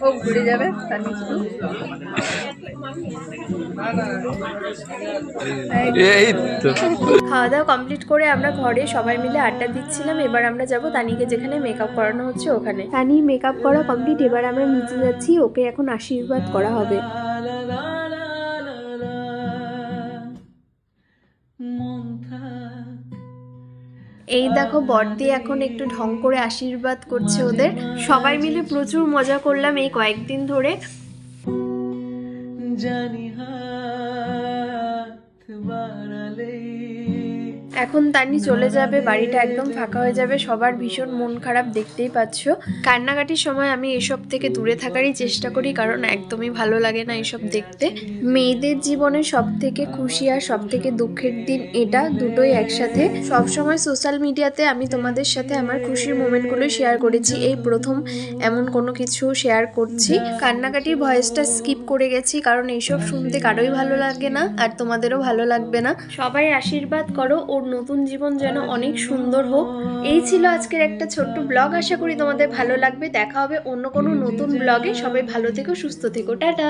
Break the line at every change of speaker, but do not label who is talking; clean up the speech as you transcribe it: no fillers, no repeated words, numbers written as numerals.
ও ঘুরে যাবে তানি শুধু।
এই তো
খাওয়া দাওয়া কমপ্লিট করে আমরা ঘরে সবাই মিলে আড্ডা দিচ্ছিলাম। এবার আমরা যাব তানিকে যেখানে মেকআপ করানো হচ্ছে ওখানে। তানি মেকআপ করা কমপ্লিট, এবার আমরা নিচে যাচ্ছি, ওকে এখন আশীর্বাদ করা হবে। এই দেখো বড়দি এখন একটু ঢং করে আশীর্বাদ করছে ওদের। সবাই মিলে প্রচুর মজা করলাম এই কয়েকদিন ধরে। এখন তানি চলে যাবে, বাড়িটা একদম ফাঁকা হয়ে যাবে, সবার ভীষণ মন খারাপ, দেখতেই পাচ্ছ। কান্নাকাটির সময় আমি এসব থেকে দূরে থাকারই চেষ্টা করি, কারণ একদমই ভালো লাগে না এসব দেখতে। মেয়েদের জীবনে সব থেকে খুশি আর সব থেকে দুঃখের দিন এটা, দুটোই একসাথে। সবসময় সোশ্যাল মিডিয়াতে আমি তোমাদের সাথে আমার খুশির মোমেন্টগুলো শেয়ার করেছি, এই প্রথম এমন কোনো কিছু শেয়ার করছি। কান্নাকাটির ভয়েসটা স্কিপ করে গেছি, কারণ এইসব শুনতে কারোই ভালো লাগে না, আর তোমাদেরও ভালো লাগবে না। সবাই আশীর্বাদ করো ওর নতুন জীবন যেন অনেক সুন্দর হোক। এই ছিল আজকের একটা ছোট্ট ব্লগ, আশা করি তোমাদের ভালো লাগবে। দেখা হবে অন্য কোনো নতুন ব্লগে। সবাই ভালো থেকো, সুস্থ থেকো, টাটা।